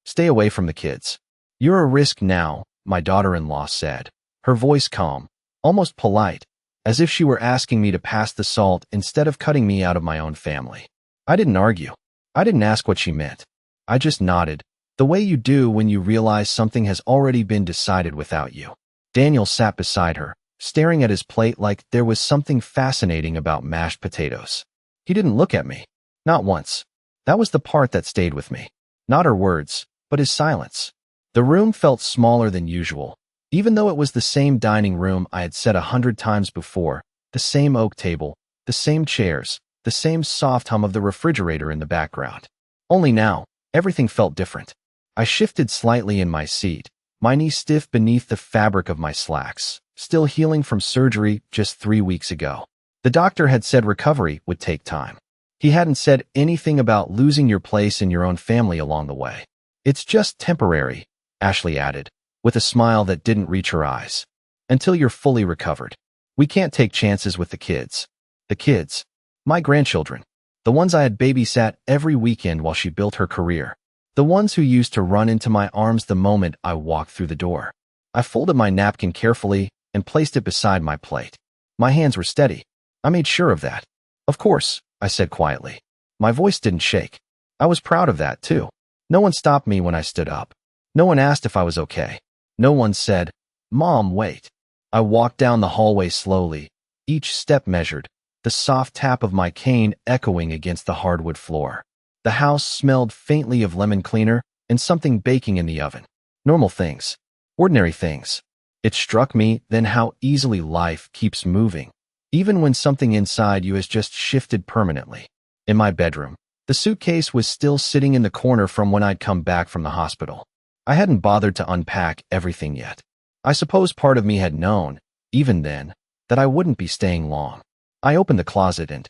Stay away from the kids. You're a risk now, my daughter-in-law said, her voice calm, almost polite, as if she were asking me to pass the salt instead of cutting me out of my own family. I didn't argue. I didn't ask what she meant. I just nodded, the way you do when you realize something has already been decided without you. Daniel sat beside her, staring at his plate like there was something fascinating about mashed potatoes. He didn't look at me. Not once. That was the part that stayed with me. Not her words, but his silence. The room felt smaller than usual, even though it was the same dining room I had set 100 times before, the same oak table, the same chairs, the same soft hum of the refrigerator in the background. Only now, everything felt different. I shifted slightly in my seat, my knee stiff beneath the fabric of my slacks, still healing from surgery just 3 weeks ago. The doctor had said recovery would take time. He hadn't said anything about losing your place in your own family along the way. It's just temporary, Ashley added, with a smile that didn't reach her eyes. Until you're fully recovered. We can't take chances with the kids. The kids. My grandchildren. The ones I had babysat every weekend while she built her career. The ones who used to run into my arms the moment I walked through the door. I folded my napkin carefully and placed it beside my plate. My hands were steady. I made sure of that. Of course, I said quietly. My voice didn't shake. I was proud of that, too. No one stopped me when I stood up. No one asked if I was okay. No one said, "Mom, wait." I walked down the hallway slowly, each step measured, the soft tap of my cane echoing against the hardwood floor. The house smelled faintly of lemon cleaner and something baking in the oven. Normal things. Ordinary things. It struck me then how easily life keeps moving, even when something inside you has just shifted permanently. In my bedroom, the suitcase was still sitting in the corner from when I'd come back from the hospital. I hadn't bothered to unpack everything yet. I suppose part of me had known, even then, that I wouldn't be staying long. I opened the closet and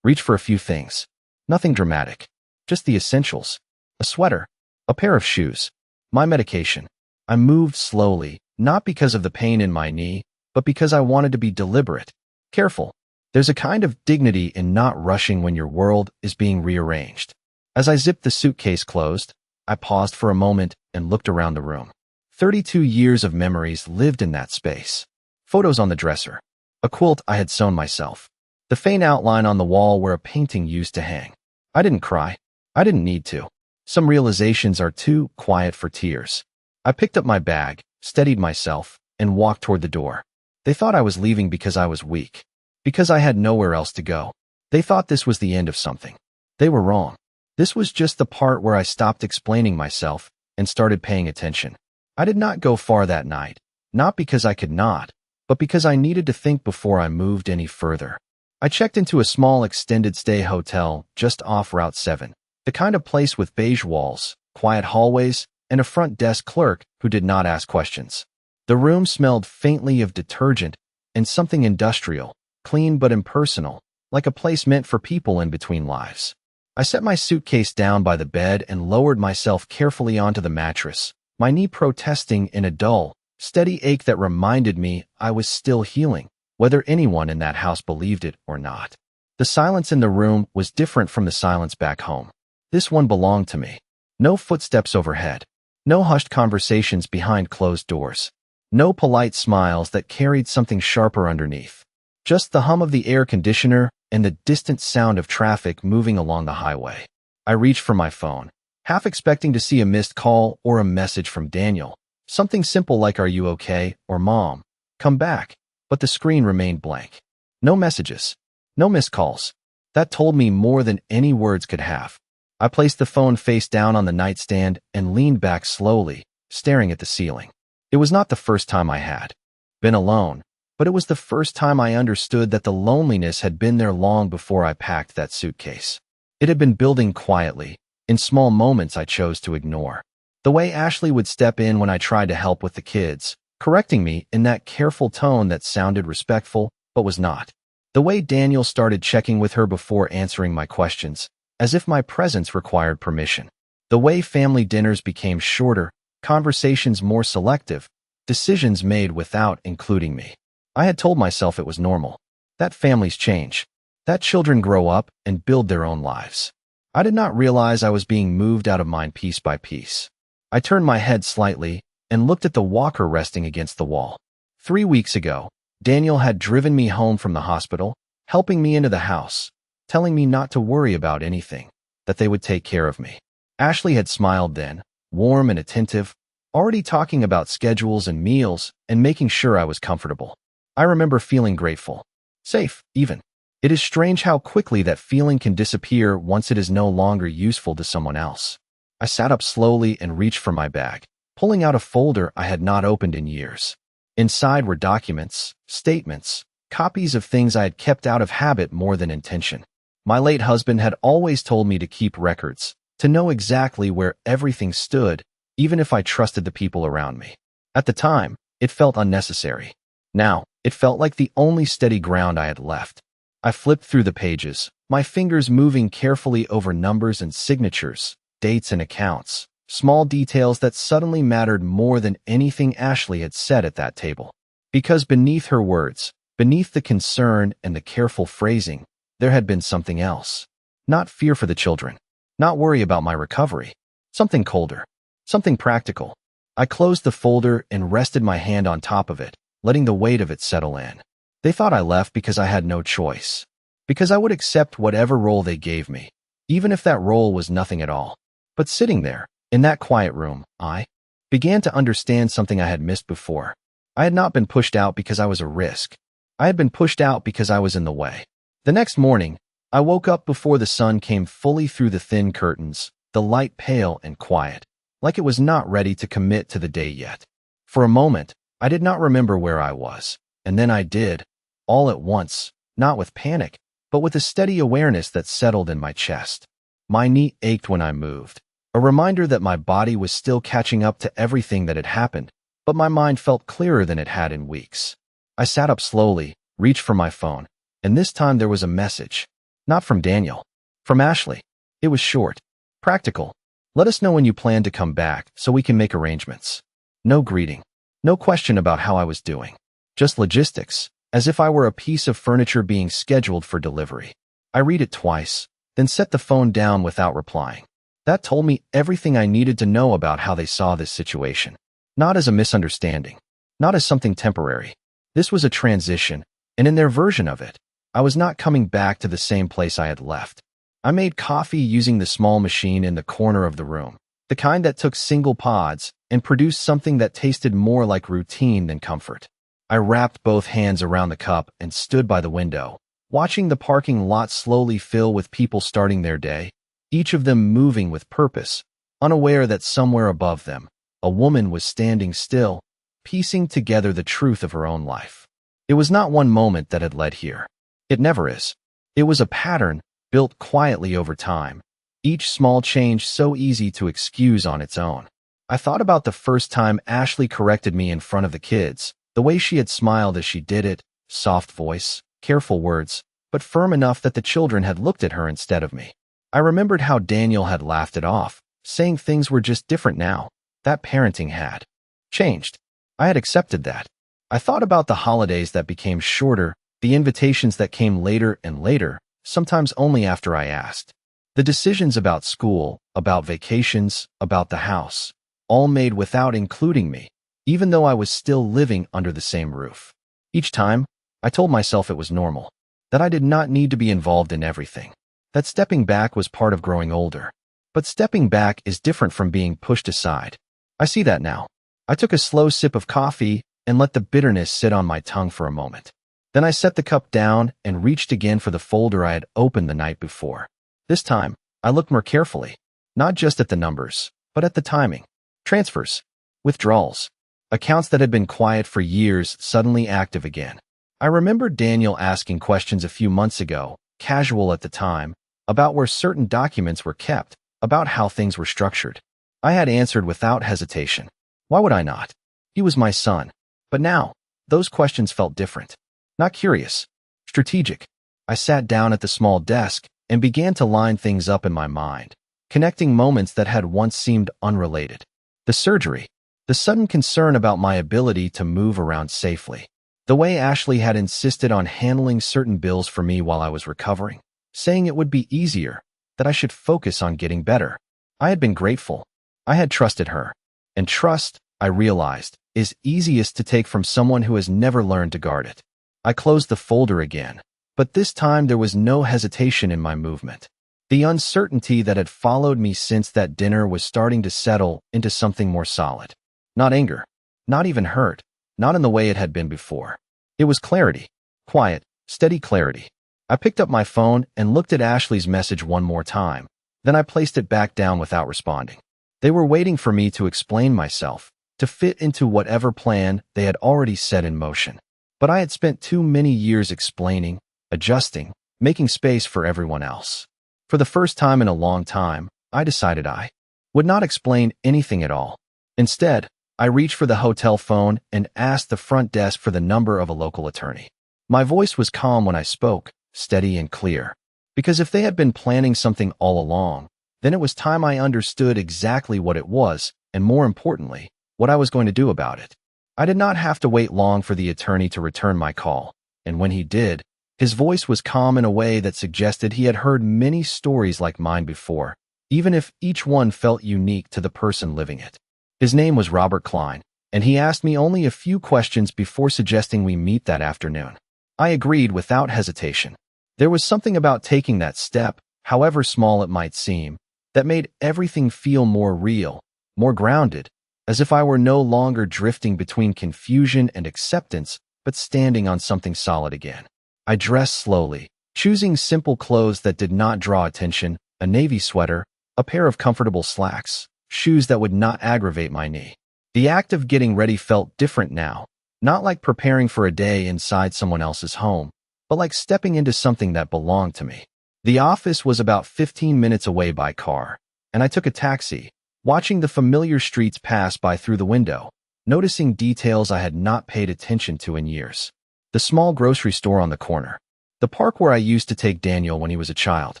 reached for a few things. Nothing dramatic. Just the essentials. A sweater. A pair of shoes. My medication. I moved slowly, not because of the pain in my knee, but because I wanted to be deliberate. Careful. There's a kind of dignity in not rushing when your world is being rearranged. As I zipped the suitcase closed, I paused for a moment and looked around the room. 32 years of memories lived in that space. Photos on the dresser. A quilt I had sewn myself. The faint outline on the wall where a painting used to hang. I didn't cry. I didn't need to. Some realizations are too quiet for tears. I picked up my bag, steadied myself, and walked toward the door. They thought I was leaving because I was weak. Because I had nowhere else to go. They thought this was the end of something. They were wrong. This was just the part where I stopped explaining myself and started paying attention. I did not go far that night, not because I could not, but because I needed to think before I moved any further. I checked into a small extended-stay hotel just off Route 7, the kind of place with beige walls, quiet hallways, and a front desk clerk who did not ask questions. The room smelled faintly of detergent and something industrial, clean but impersonal, like a place meant for people in between lives. I set my suitcase down by the bed and lowered myself carefully onto the mattress, my knee protesting in a dull, steady ache that reminded me I was still healing, whether anyone in that house believed it or not. The silence in the room was different from the silence back home. This one belonged to me. No footsteps overhead. No hushed conversations behind closed doors. No polite smiles that carried something sharper underneath. Just the hum of the air conditioner and the distant sound of traffic moving along the highway. I reached for my phone, half expecting to see a missed call or a message from Daniel. Something simple like "Are you okay?" or "Mom, come back." But the screen remained blank. No messages. No missed calls. That told me more than any words could have. I placed the phone face down on the nightstand and leaned back slowly, staring at the ceiling. It was not the first time I had been alone, but it was the first time I understood that the loneliness had been there long before I packed that suitcase. It had been building quietly, in small moments I chose to ignore. The way Ashley would step in when I tried to help with the kids, correcting me in that careful tone that sounded respectful, but was not. The way Daniel started checking with her before answering my questions, as if my presence required permission. The way family dinners became shorter, conversations more selective, decisions made without including me. I had told myself it was normal. That families change. That children grow up and build their own lives. I did not realize I was being moved out of mine piece by piece. I turned my head slightly and looked at the walker resting against the wall. 3 weeks ago, Daniel had driven me home from the hospital, helping me into the house, telling me not to worry about anything, that they would take care of me. Ashley had smiled then, warm and attentive, already talking about schedules and meals and making sure I was comfortable. I remember feeling grateful. Safe, even. It is strange how quickly that feeling can disappear once it is no longer useful to someone else. I sat up slowly and reached for my bag, pulling out a folder I had not opened in years. Inside were documents, statements, copies of things I had kept out of habit more than intention. My late husband had always told me to keep records, to know exactly where everything stood, even if I trusted the people around me. At the time, it felt unnecessary. Now, it felt like the only steady ground I had left. I flipped through the pages, my fingers moving carefully over numbers and signatures, dates and accounts, small details that suddenly mattered more than anything Ashley had said at that table. Because beneath her words, beneath the concern and the careful phrasing, there had been something else. Not fear for the children, not worry about my recovery, something colder, something practical. I closed the folder and rested my hand on top of it, letting the weight of it settle in. They thought I left because I had no choice, because I would accept whatever role they gave me, even if that role was nothing at all. But sitting there, in that quiet room, I began to understand something I had missed before. I had not been pushed out because I was a risk. I had been pushed out because I was in the way. The next morning, I woke up before the sun came fully through the thin curtains, the light pale and quiet, like it was not ready to commit to the day yet. For a moment, I did not remember where I was, and then I did, all at once, not with panic, but with a steady awareness that settled in my chest. My knee ached when I moved, a reminder that my body was still catching up to everything that had happened, but my mind felt clearer than it had in weeks. I sat up slowly, reached for my phone, and this time there was a message. Not from Daniel. From Ashley. It was short. Practical. Let us know when you plan to come back so we can make arrangements. No greeting. No question about how I was doing. Just logistics, as if I were a piece of furniture being scheduled for delivery. I read it twice, then set the phone down without replying. That told me everything I needed to know about how they saw this situation. Not as a misunderstanding. Not as something temporary. This was a transition, and in their version of it, I was not coming back to the same place I had left. I made coffee using the small machine in the corner of the room, the kind that took single pods and produced something that tasted more like routine than comfort. I wrapped both hands around the cup and stood by the window, watching the parking lot slowly fill with people starting their day, each of them moving with purpose, unaware that somewhere above them, a woman was standing still, piecing together the truth of her own life. It was not one moment that had led here. It never is. It was a pattern built quietly over time, each small change so easy to excuse on its own. I thought about the first time Ashley corrected me in front of the kids, the way she had smiled as she did it, soft voice, careful words, but firm enough that the children had looked at her instead of me. I remembered how Daniel had laughed it off, saying things were just different now. That parenting had changed. I had accepted that. I thought about the holidays that became shorter, the invitations that came later and later, sometimes only after I asked. The decisions about school, about vacations, about the house, all made without including me, even though I was still living under the same roof. Each time, I told myself it was normal, that I did not need to be involved in everything, that stepping back was part of growing older. But stepping back is different from being pushed aside. I see that now. I took a slow sip of coffee and let the bitterness sit on my tongue for a moment. Then I set the cup down and reached again for the folder I had opened the night before. This time, I looked more carefully, not just at the numbers, but at the timing. Transfers, withdrawals, accounts that had been quiet for years suddenly active again. I remembered Daniel asking questions a few months ago, casual at the time, about where certain documents were kept, about how things were structured. I had answered without hesitation. Why would I not? He was my son. But now, those questions felt different. Not curious. Strategic. I sat down at the small desk and began to line things up in my mind, connecting moments that had once seemed unrelated. The surgery. The sudden concern about my ability to move around safely. The way Ashley had insisted on handling certain bills for me while I was recovering, saying it would be easier, that I should focus on getting better. I had been grateful. I had trusted her. And trust, I realized, is easiest to take from someone who has never learned to guard it. I closed the folder again, but this time there was no hesitation in my movement. The uncertainty that had followed me since that dinner was starting to settle into something more solid. Not anger, not even hurt, not in the way it had been before. It was clarity. Quiet, steady clarity. I picked up my phone and looked at Ashley's message one more time. Then I placed it back down without responding. They were waiting for me to explain myself, to fit into whatever plan they had already set in motion. But I had spent too many years explaining, adjusting, making space for everyone else. For the first time in a long time, I decided I would not explain anything at all. Instead, I reached for the hotel phone and asked the front desk for the number of a local attorney. My voice was calm when I spoke, steady and clear. Because if they had been planning something all along, then it was time I understood exactly what it was, and more importantly, what I was going to do about it. I did not have to wait long for the attorney to return my call, and when he did, his voice was calm in a way that suggested he had heard many stories like mine before, even if each one felt unique to the person living it. His name was Robert Klein, and he asked me only a few questions before suggesting we meet that afternoon. I agreed without hesitation. There was something about taking that step, however small it might seem, that made everything feel more real, more grounded, as if I were no longer drifting between confusion and acceptance, but standing on something solid again. I dressed slowly, choosing simple clothes that did not draw attention, a navy sweater, a pair of comfortable slacks, shoes that would not aggravate my knee. The act of getting ready felt different now, not like preparing for a day inside someone else's home, but like stepping into something that belonged to me. The office was about 15 minutes away by car, and I took a taxi, watching the familiar streets pass by through the window, noticing details I had not paid attention to in years. The small grocery store on the corner, the park where I used to take Daniel when he was a child,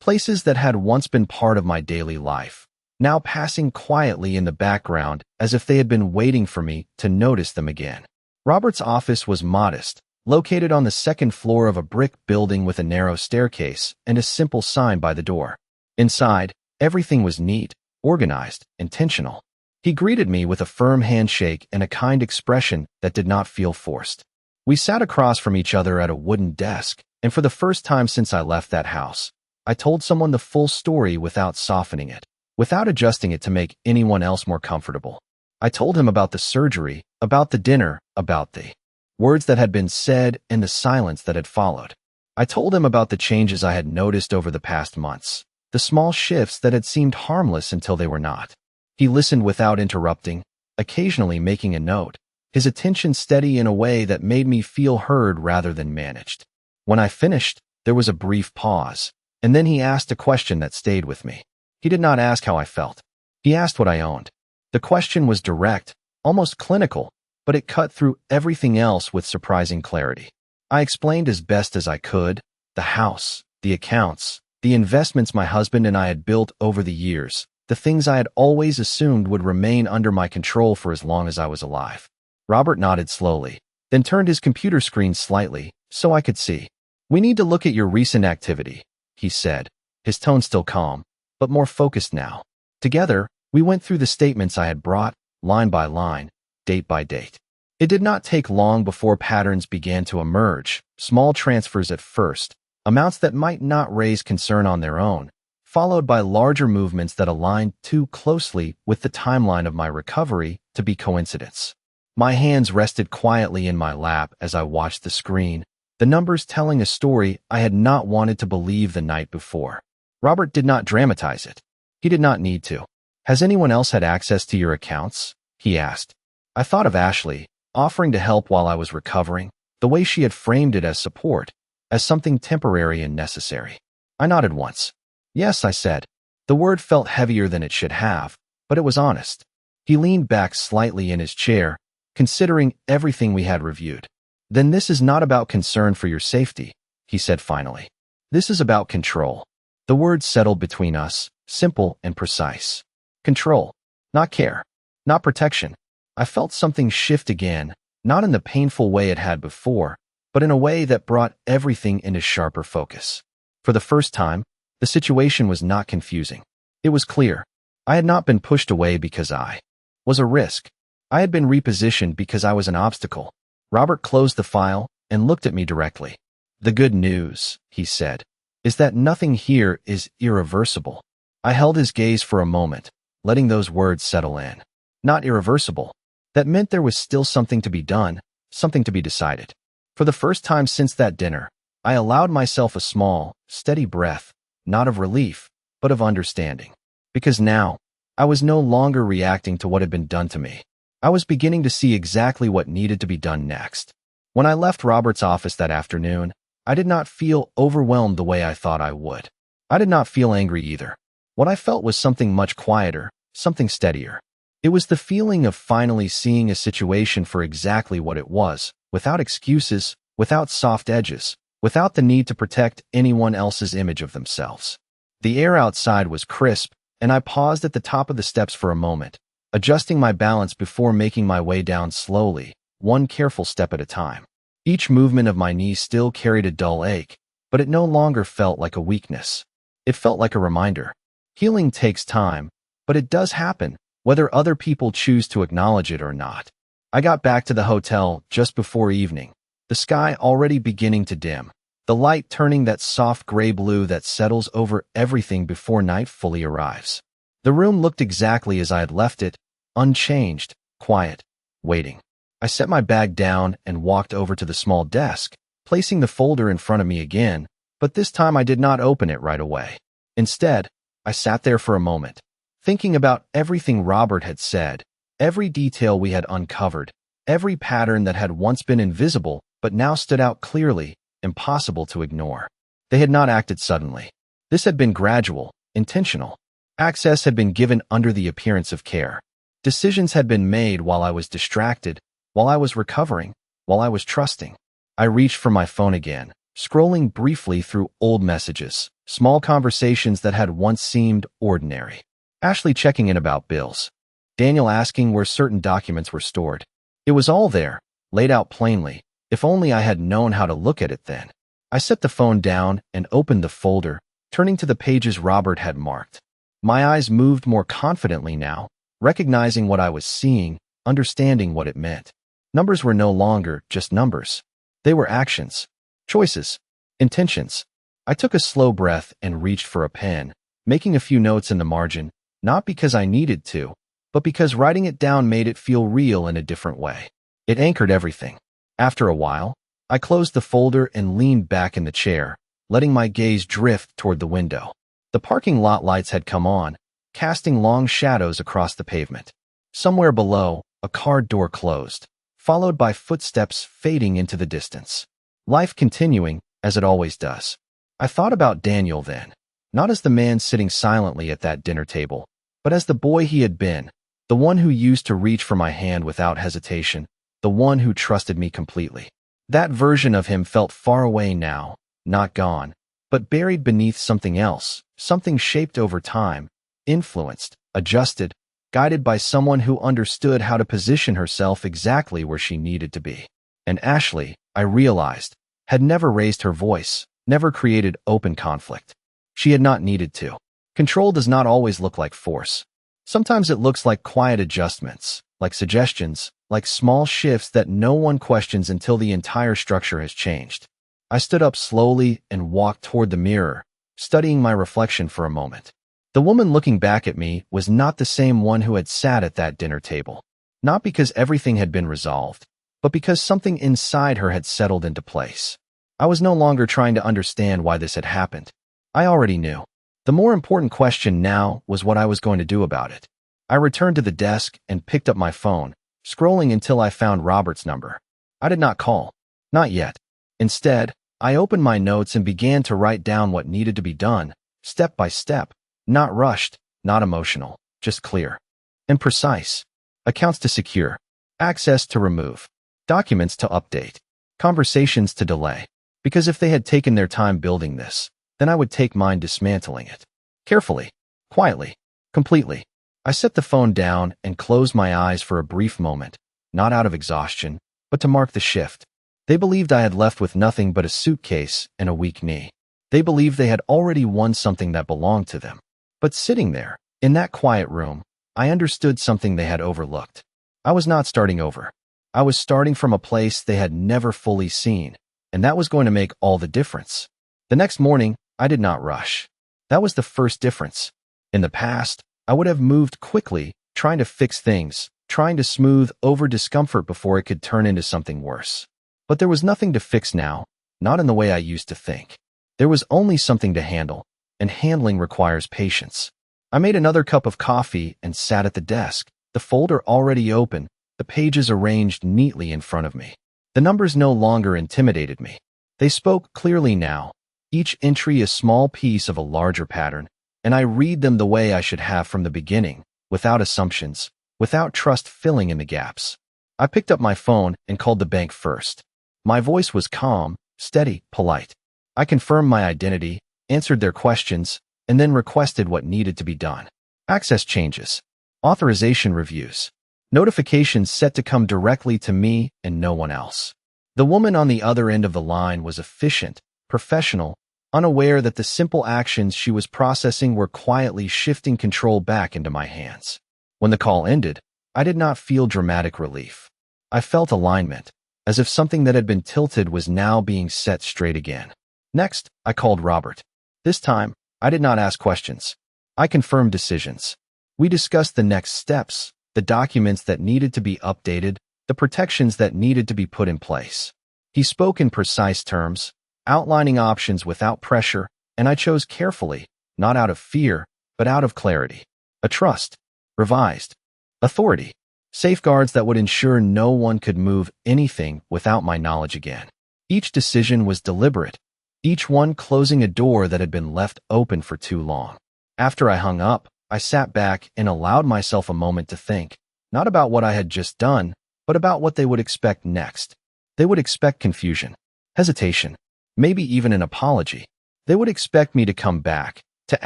places that had once been part of my daily life, now passing quietly in the background as if they had been waiting for me to notice them again. Robert's office was modest, located on the second floor of a brick building with a narrow staircase and a simple sign by the door. Inside, everything was neat, organized, intentional. He greeted me with a firm handshake and a kind expression that did not feel forced. We sat across from each other at a wooden desk, and for the first time since I left that house, I told someone the full story without softening it, without adjusting it to make anyone else more comfortable. I told him about the surgery, about the dinner, about the words that had been said and the silence that had followed. I told him about the changes I had noticed over the past months, the small shifts that had seemed harmless until they were not. He listened without interrupting, occasionally making a note, his attention steady in a way that made me feel heard rather than managed. When I finished, there was a brief pause, and then he asked a question that stayed with me. He did not ask how I felt. He asked what I owned. The question was direct, almost clinical, but it cut through everything else with surprising clarity. I explained as best as I could, the house, the accounts, the investments my husband and I had built over the years, the things I had always assumed would remain under my control for as long as I was alive. Robert nodded slowly, then turned his computer screen slightly, so I could see. "We need to look at your recent activity," he said, his tone still calm, but more focused now. Together, we went through the statements I had brought, line by line, date by date. It did not take long before patterns began to emerge, small transfers at first, amounts that might not raise concern on their own, followed by larger movements that aligned too closely with the timeline of my recovery to be coincidence. My hands rested quietly in my lap as I watched the screen, the numbers telling a story I had not wanted to believe the night before. Robert did not dramatize it. He did not need to. "Has anyone else had access to your accounts?" he asked. I thought of Ashley, offering to help while I was recovering, the way she had framed it as support, as something temporary and necessary. I nodded once. "Yes," I said. The word felt heavier than it should have, but it was honest. He leaned back slightly in his chair, considering everything we had reviewed. "Then this is not about concern for your safety," he said finally. "This is about control." The word settled between us, simple and precise. Control, not care, not protection. I felt something shift again, not in the painful way it had before, but in a way that brought everything into sharper focus. For the first time, the situation was not confusing. It was clear. I had not been pushed away because I was a risk. I had been repositioned because I was an obstacle. Robert closed the file and looked at me directly. "The good news," he said, "is that nothing here is irreversible." I held his gaze for a moment, letting those words settle in. Not irreversible. That meant there was still something to be done, something to be decided. For the first time since that dinner, I allowed myself a small, steady breath, not of relief, but of understanding. Because now, I was no longer reacting to what had been done to me. I was beginning to see exactly what needed to be done next. When I left Robert's office that afternoon, I did not feel overwhelmed the way I thought I would. I did not feel angry either. What I felt was something much quieter, something steadier. It was the feeling of finally seeing a situation for exactly what it was, without excuses, without soft edges, without the need to protect anyone else's image of themselves. The air outside was crisp, and I paused at the top of the steps for a moment, adjusting my balance before making my way down slowly, one careful step at a time. Each movement of my knees still carried a dull ache, but it no longer felt like a weakness. It felt like a reminder. Healing takes time, but it does happen, whether other people choose to acknowledge it or not. I got back to the hotel just before evening, the sky already beginning to dim, the light turning that soft gray blue that settles over everything before night fully arrives. The room looked exactly as I had left it, unchanged, quiet, waiting. I set my bag down and walked over to the small desk, placing the folder in front of me again, but this time I did not open it right away. Instead, I sat there for a moment, thinking about everything Robert had said, every detail we had uncovered, every pattern that had once been invisible but now stood out clearly, impossible to ignore. They had not acted suddenly. This had been gradual, intentional. Access had been given under the appearance of care. Decisions had been made while I was distracted, while I was recovering, while I was trusting. I reached for my phone again, scrolling briefly through old messages, small conversations that had once seemed ordinary. Ashley checking in about bills. Daniel asking where certain documents were stored. It was all there, laid out plainly. If only I had known how to look at it then. I set the phone down and opened the folder, turning to the pages Robert had marked. My eyes moved more confidently now, recognizing what I was seeing, understanding what it meant. Numbers were no longer just numbers. They were actions, choices, intentions. I took a slow breath and reached for a pen, making a few notes in the margin, not because I needed to, but because writing it down made it feel real in a different way. It anchored everything. After a while, I closed the folder and leaned back in the chair, letting my gaze drift toward the window. The parking lot lights had come on, casting long shadows across the pavement. Somewhere below, a car door closed, followed by footsteps fading into the distance. Life continuing, as it always does. I thought about Daniel then, not as the man sitting silently at that dinner table, but as the boy he had been, the one who used to reach for my hand without hesitation, the one who trusted me completely. That version of him felt far away now, not gone, but buried beneath something else, something shaped over time, influenced, adjusted, guided by someone who understood how to position herself exactly where she needed to be. And Ashley, I realized, had never raised her voice, never created open conflict. She had not needed to. Control does not always look like force. Sometimes it looks like quiet adjustments, like suggestions, like small shifts that no one questions until the entire structure has changed. I stood up slowly and walked toward the mirror, studying my reflection for a moment. The woman looking back at me was not the same one who had sat at that dinner table. Not because everything had been resolved, but because something inside her had settled into place. I was no longer trying to understand why this had happened. I already knew. The more important question now was what I was going to do about it. I returned to the desk and picked up my phone, scrolling until I found Robert's number. I did not call. Not yet. Instead, I opened my notes and began to write down what needed to be done, step by step. Not rushed, not emotional, just clear and precise. Accounts to secure, access to remove, documents to update, conversations to delay. Because if they had taken their time building this, then I would take mine dismantling it. Carefully, quietly, completely. I set the phone down and closed my eyes for a brief moment, not out of exhaustion, but to mark the shift. They believed I had left with nothing but a suitcase and a weak knee. They believed they had already won something that belonged to them. But sitting there, In that quiet room, I understood something they had overlooked. I was not starting over. I was starting from a place they had never fully seen, and that was going to make all the difference. The next morning, I did not rush. That was the first difference. In the past, I would have moved quickly, trying to fix things, trying to smooth over discomfort before it could turn into something worse. But there was nothing to fix now, not in the way I used to think. There was only something to handle, and handling requires patience. I made another cup of coffee and sat at the desk, the folder already open, the pages arranged neatly in front of me. The numbers no longer intimidated me. They spoke clearly now, each entry a small piece of a larger pattern, and I read them the way I should have from the beginning, without assumptions, without trust filling in the gaps. I picked up my phone and called the bank first. My voice was calm, steady, polite. I confirmed my identity, answered their questions, and then requested what needed to be done. Access changes, authorization reviews, notifications set to come directly to me and no one else. The woman on the other end of the line was efficient, professional, unaware that the simple actions she was processing were quietly shifting control back into my hands. When the call ended, I did not feel dramatic relief. I felt alignment, as if something that had been tilted was now being set straight again. Next, I called Robert. This time, I did not ask questions. I confirmed decisions. We discussed the next steps, the documents that needed to be updated, the protections that needed to be put in place. He spoke in precise terms, outlining options without pressure, and I chose carefully, not out of fear, but out of clarity. A trust, revised, authority, safeguards that would ensure no one could move anything without my knowledge again. Each decision was deliberate, each one closing a door that had been left open for too long. After I hung up, I sat back and allowed myself a moment to think, not about what I had just done, but about what they would expect next. They would expect confusion, hesitation, maybe even an apology. They would expect me to come back, to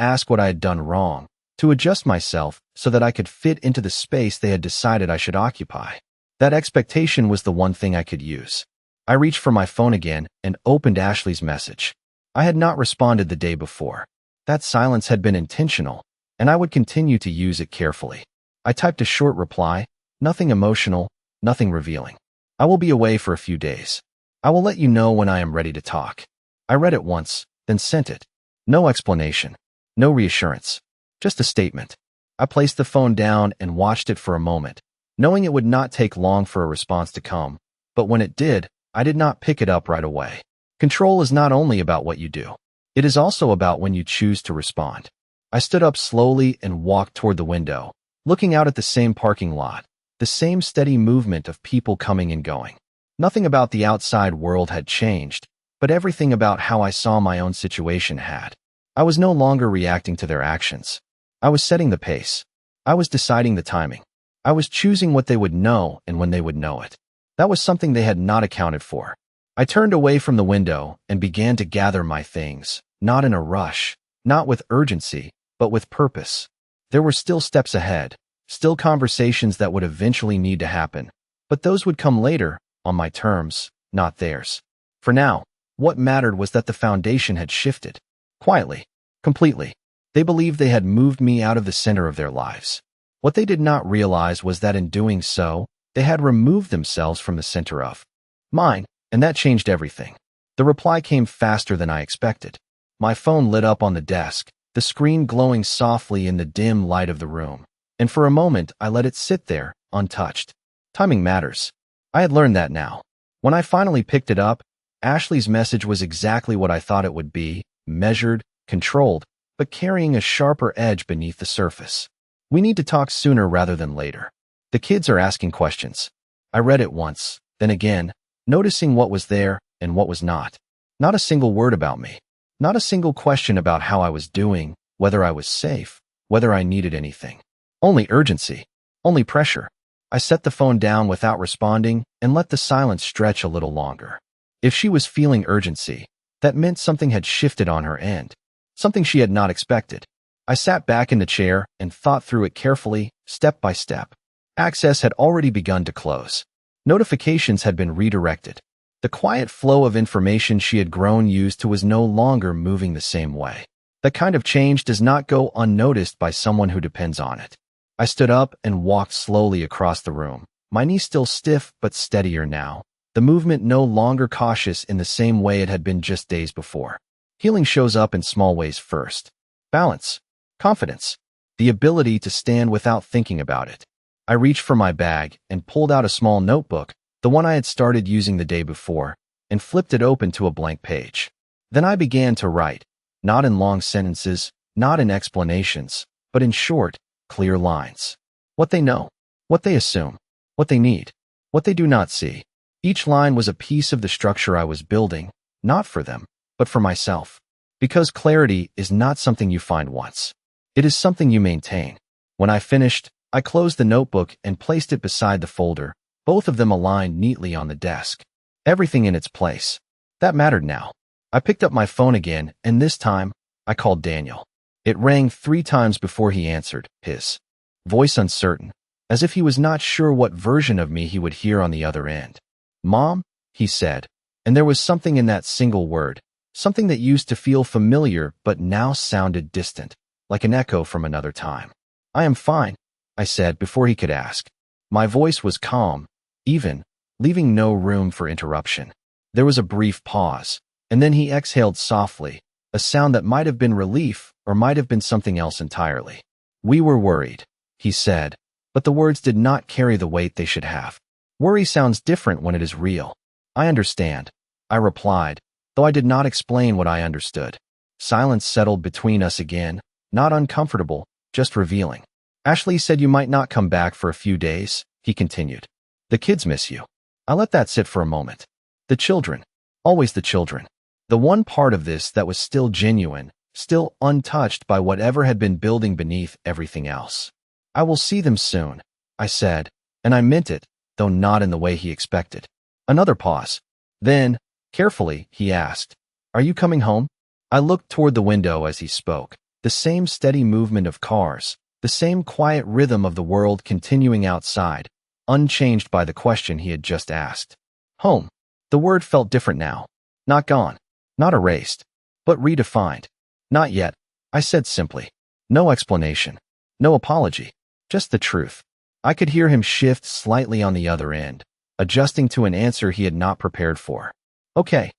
ask what I had done wrong, to adjust myself so that I could fit into the space they had decided I should occupy. That expectation was the one thing I could use. I reached for my phone again and opened Ashley's message. I had not responded the day before. That silence had been intentional, and I would continue to use it carefully. I typed a short reply, nothing emotional, nothing revealing. I will be away for a few days. I will let you know when I am ready to talk. I read it once, then sent it. No explanation, no reassurance, just a statement. I placed the phone down and watched it for a moment, knowing it would not take long for a response to come, but when it did, I did not pick it up right away. Control is not only about what you do. It is also about when you choose to respond. I stood up slowly and walked toward the window, looking out at the same parking lot, the same steady movement of people coming and going. Nothing about the outside world had changed, but everything about how I saw my own situation had. I was no longer reacting to their actions. I was setting the pace. I was deciding the timing. I was choosing what they would know and when they would know it. That was something they had not accounted for. I turned away from the window and began to gather my things, not in a rush, not with urgency, but with purpose. There were still steps ahead, still conversations that would eventually need to happen, but those would come later, on my terms, not theirs. For now, what mattered was that the foundation had shifted. Quietly, completely. They believed they had moved me out of the center of their lives. What they did not realize was that in doing so, they had removed themselves from the center of mine, and that changed everything. The reply came faster than I expected. My phone lit up on the desk, the screen glowing softly in the dim light of the room, and for a moment I let it sit there, untouched. Timing matters. I had learned that now. When I finally picked it up, Ashley's message was exactly what I thought it would be, measured, controlled, but carrying a sharper edge beneath the surface. We need to talk sooner rather than later. The kids are asking questions. I read it once, then again, noticing what was there and what was not. Not a single word about me. Not a single question about how I was doing, whether I was safe, whether I needed anything. Only urgency. Only pressure. I set the phone down without responding and let the silence stretch a little longer. If she was feeling urgency, that meant something had shifted on her end. Something she had not expected. I sat back in the chair and thought through it carefully, step by step. Access had already begun to close. Notifications had been redirected. The quiet flow of information she had grown used to was no longer moving the same way. That kind of change does not go unnoticed by someone who depends on it. I stood up and walked slowly across the room, my knees still stiff but steadier now, the movement no longer cautious in the same way it had been just days before. Healing shows up in small ways first. Balance, confidence, the ability to stand without thinking about it. I reached for my bag and pulled out a small notebook, the one I had started using the day before, and flipped it open to a blank page. Then I began to write, not in long sentences, not in explanations, but in short, clear lines. What they know, what they assume, what they need, what they do not see. Each line was a piece of the structure I was building, not for them, but for myself. Because clarity is not something you find once. It is something you maintain. When I finished, I closed the notebook and placed it beside the folder, both of them aligned neatly on the desk. Everything in its place. That mattered now. I picked up my phone again, and this time, I called Daniel. It rang 3 times before he answered, his voice uncertain, as if he was not sure what version of me he would hear on the other end. "Mom," he said, and there was something in that single word, something that used to feel familiar but now sounded distant, like an echo from another time. "I am fine," I said before he could ask. My voice was calm, even, leaving no room for interruption. There was a brief pause, and then he exhaled softly, a sound that might have been relief or might have been something else entirely. "We were worried," he said, but the words did not carry the weight they should have. Worry sounds different when it is real. "I understand," I replied, though I did not explain what I understood. Silence settled between us again, not uncomfortable, just revealing. "Ashley said you might not come back for a few days," he continued. "The kids miss you." I let that sit for a moment. The children. Always the children. The one part of this that was still genuine, still untouched by whatever had been building beneath everything else. "I will see them soon," I said, and I meant it, though not in the way he expected. Another pause. Then, carefully, he asked, "Are you coming home?" I looked toward the window as he spoke, the same steady movement of cars, the same quiet rhythm of the world continuing outside, unchanged by the question he had just asked. Home. The word felt different now. Not gone. Not erased. But redefined. "Not yet," I said simply. No explanation. No apology. Just the truth. I could hear him shift slightly on the other end, adjusting to an answer he had not prepared for. "Okay,"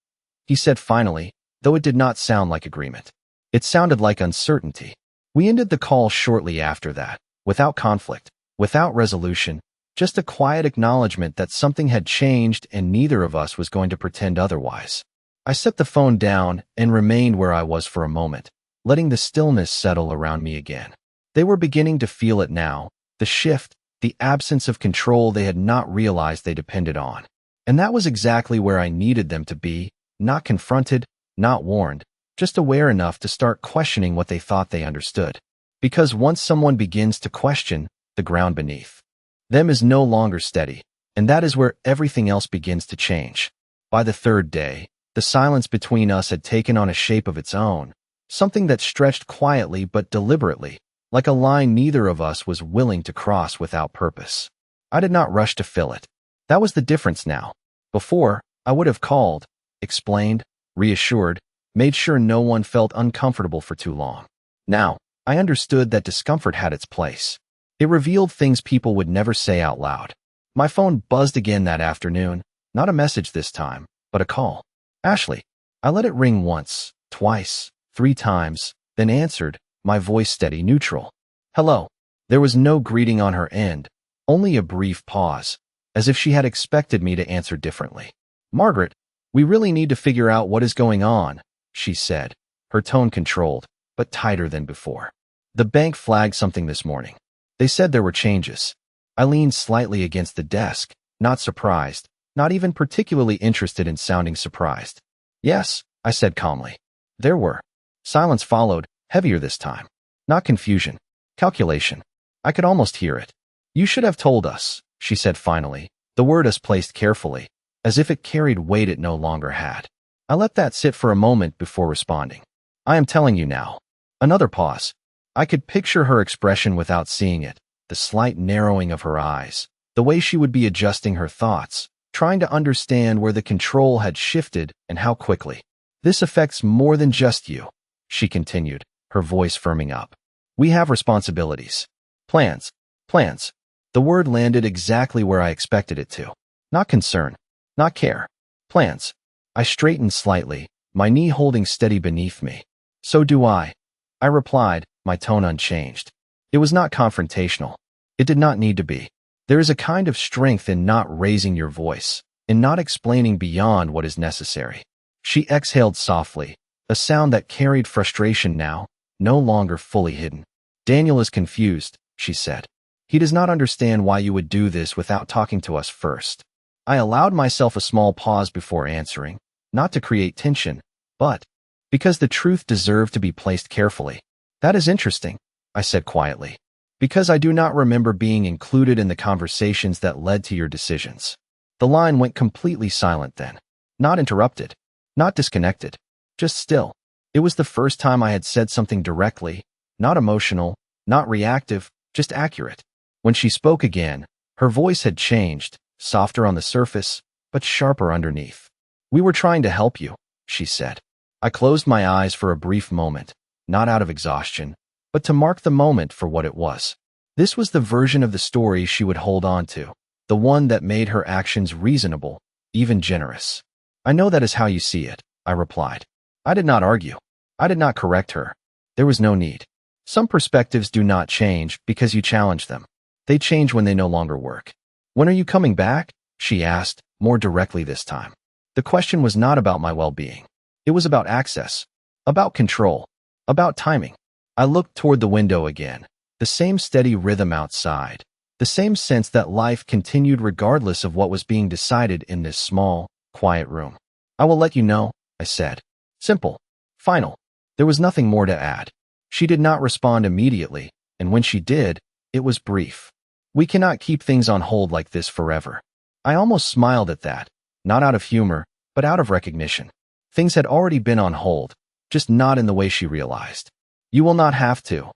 he said finally, though it did not sound like agreement. It sounded like uncertainty. We ended the call shortly after that, without conflict, without resolution, just a quiet acknowledgement that something had changed and neither of us was going to pretend otherwise. I set the phone down and remained where I was for a moment, letting the stillness settle around me again. They were beginning to feel it now, the shift, the absence of control they had not realized they depended on. And that was exactly where I needed them to be, not confronted, not warned, just aware enough to start questioning what they thought they understood. Because once someone begins to question, the ground beneath them is no longer steady, and that is where everything else begins to change. By the 3rd day, the silence between us had taken on a shape of its own, something that stretched quietly but deliberately, like a line neither of us was willing to cross without purpose. I did not rush to fill it. That was the difference now. Before, I would have called, explained, reassured, made sure no one felt uncomfortable for too long. Now, I understood that discomfort had its place. It revealed things people would never say out loud. My phone buzzed again that afternoon, not a message this time, but a call. "Ashley." I let it ring once, twice, 3 times, then answered, my voice steady, neutral. "Hello." There was no greeting on her end, only a brief pause, as if she had expected me to answer differently. "Margaret, we really need to figure out what is going on," she said, her tone controlled, but tighter than before. "The bank flagged something this morning. They said there were changes." I leaned slightly against the desk, not surprised, not even particularly interested in sounding surprised. "Yes," I said calmly. "There were." Silence followed, heavier this time. Not confusion. Calculation. I could almost hear it. "You should have told us," she said finally, the word "us" placed carefully, as if it carried weight it no longer had. I let that sit for a moment before responding. "I am telling you now." Another pause. I could picture her expression without seeing it, the slight narrowing of her eyes, the way she would be adjusting her thoughts, trying to understand where the control had shifted and how quickly. "This affects more than just you," she continued, her voice firming up. We have responsibilities. Plans. Plans. The word landed exactly where I expected it to. Not concern. Not care. Plans. I straightened slightly, my knee holding steady beneath me. So do I replied, my tone unchanged. It was not confrontational. It did not need to be. There is a kind of strength in not raising your voice, in not explaining beyond what is necessary. She exhaled softly, a sound that carried frustration now, no longer fully hidden. Daniel is confused, she said. He does not understand why you would do this without talking to us first. I allowed myself a small pause before answering, not to create tension, but because the truth deserved to be placed carefully. That is interesting, I said quietly. Because I do not remember being included in the conversations that led to your decisions. The line went completely silent then. Not interrupted. Not disconnected. Just still. It was the first time I had said something directly, not emotional, not reactive, just accurate. When she spoke again, her voice had changed, softer on the surface, but sharper underneath. We were trying to help you, she said. I closed my eyes for a brief moment, not out of exhaustion, but to mark the moment for what it was. This was the version of the story she would hold on to, the one that made her actions reasonable, even generous. I know that is how you see it, I replied. I did not argue. I did not correct her. There was no need. Some perspectives do not change because you challenge them. They change when they no longer work. When are you coming back? She asked, more directly this time. The question was not about my well-being. It was about access, about control, about timing. I looked toward the window again, the same steady rhythm outside, the same sense that life continued regardless of what was being decided in this small, quiet room. I will let you know, I said. Simple. Final. There was nothing more to add. She did not respond immediately, and when she did, it was brief. We cannot keep things on hold like this forever. I almost smiled at that, not out of humor, but out of recognition. Things had already been on hold, just not in the way she realized. You will not have to,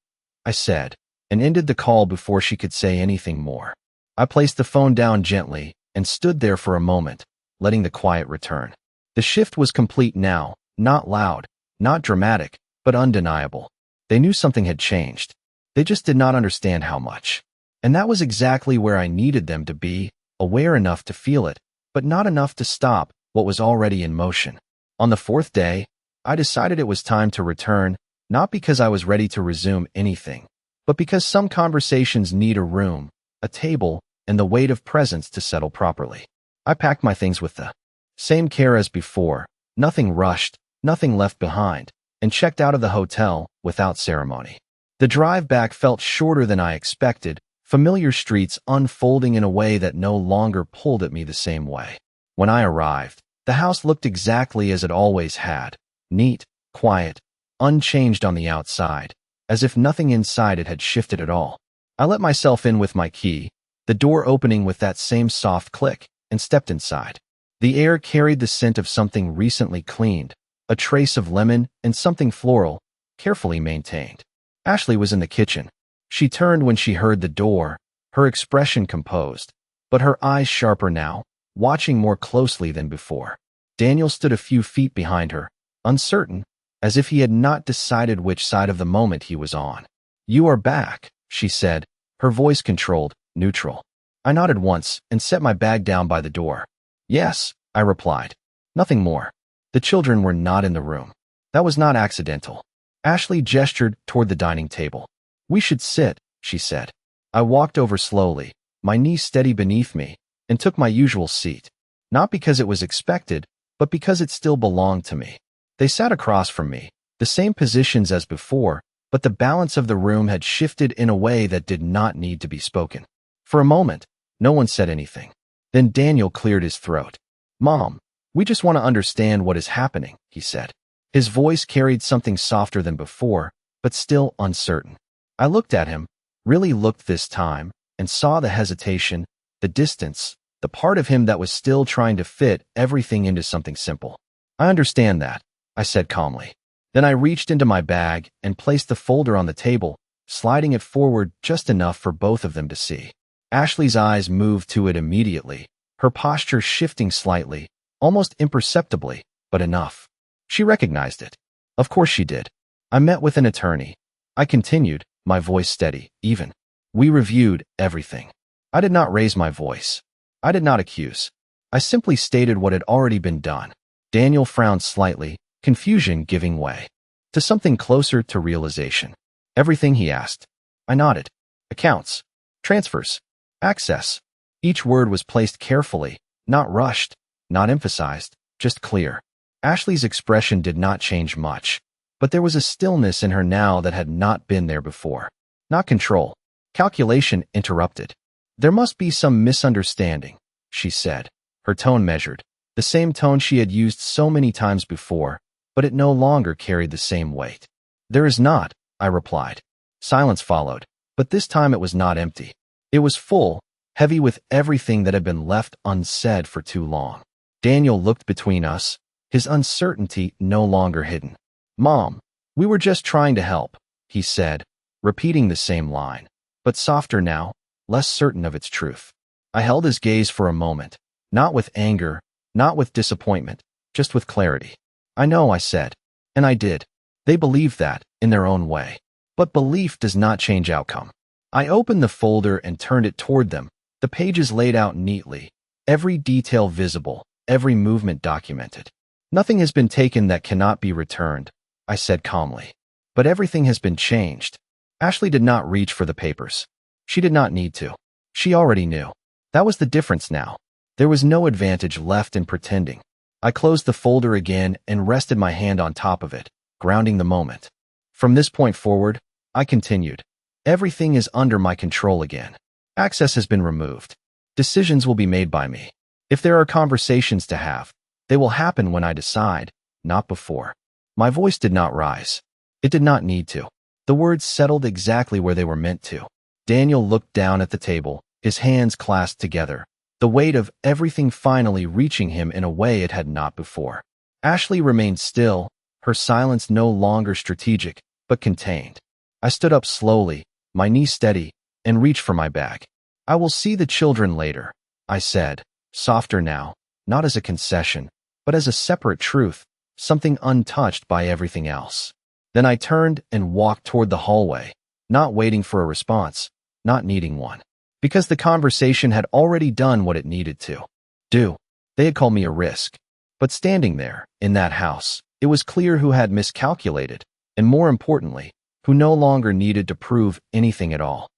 I said, and ended the call before she could say anything more. I placed the phone down gently and stood there for a moment, letting the quiet return. The shift was complete now, not loud, not dramatic, but undeniable. They knew something had changed. They just did not understand how much. And that was exactly where I needed them to be, aware enough to feel it, but not enough to stop what was already in motion. On the fourth day, I decided it was time to return, not because I was ready to resume anything, but because some conversations need a room, a table, and the weight of presence to settle properly. I packed my things with the same care as before, nothing rushed, nothing left behind, and checked out of the hotel without ceremony. The drive back felt shorter than I expected, familiar streets unfolding in a way that no longer pulled at me the same way. When I arrived, the house looked exactly as it always had, neat, quiet, unchanged on the outside, as if nothing inside it had shifted at all. I let myself in with my key, the door opening with that same soft click, and stepped inside. The air carried the scent of something recently cleaned, a trace of lemon and something floral, carefully maintained. Ashley was in the kitchen. She turned when she heard the door, her expression composed, but her eyes sharper now, watching more closely than before. Daniel stood a few feet behind her, uncertain, as if he had not decided which side of the moment he was on. You are back, she said, her voice controlled, neutral. I nodded once and set my bag down by the door. Yes, I replied. Nothing more. The children were not in the room. That was not accidental. Ashley gestured toward the dining table. We should sit, she said. I walked over slowly, my knees steady beneath me, and took my usual seat. Not because it was expected, but because it still belonged to me. They sat across from me, the same positions as before, but the balance of the room had shifted in a way that did not need to be spoken. For a moment, no one said anything. Then Daniel cleared his throat. Mom, we just want to understand what is happening, he said. His voice carried something softer than before, but still uncertain. I looked at him, really looked this time, and saw the hesitation, the distance, the part of him that was still trying to fit everything into something simple. I understand that, I said calmly. Then I reached into my bag and placed the folder on the table, sliding it forward just enough for both of them to see. Ashley's eyes moved to it immediately, her posture shifting slightly, almost imperceptibly, but enough. She recognized it. Of course she did. I met with an attorney. I continued, my voice steady, even. We reviewed everything. I did not raise my voice. I did not accuse. I simply stated what had already been done. Daniel frowned slightly, confusion giving way to something closer to realization. Everything, he asked. I nodded. Accounts, transfers, access. Each word was placed carefully, not rushed, not emphasized, just clear. Ashley's expression did not change much, but there was a stillness in her now that had not been there before. Not control. Calculation interrupted. There must be some misunderstanding, she said, her tone measured, the same tone she had used so many times before, but it no longer carried the same weight. There is not, I replied. Silence followed, but this time it was not empty. It was full, heavy with everything that had been left unsaid for too long. Daniel looked between us, his uncertainty no longer hidden. Mom, we were just trying to help, he said, repeating the same line, but softer now, less certain of its truth. I held his gaze for a moment, not with anger, not with disappointment, just with clarity. I know, I said. And I did. They believed that, in their own way. But belief does not change outcome. I opened the folder and turned it toward them, the pages laid out neatly, every detail visible, every movement documented. Nothing has been taken that cannot be returned, I said calmly. But everything has been changed. Ashley did not reach for the papers. She did not need to. She already knew. That was the difference now. There was no advantage left in pretending. I closed the folder again and rested my hand on top of it, grounding the moment. From this point forward, I continued. Everything is under my control again. Access has been removed. Decisions will be made by me. If there are conversations to have, they will happen when I decide, not before. My voice did not rise. It did not need to. The words settled exactly where they were meant to. Daniel looked down at the table, his hands clasped together, the weight of everything finally reaching him in a way it had not before. Ashley remained still, her silence no longer strategic, but contained. I stood up slowly, my knees steady, and reached for my bag. I will see the children later, I said, softer now, not as a concession, but as a separate truth, something untouched by everything else. Then I turned and walked toward the hallway, not waiting for a response, not needing one. Because the conversation had already done what it needed to do. They had called me a risk. But standing there, in that house, it was clear who had miscalculated, and more importantly, who no longer needed to prove anything at all.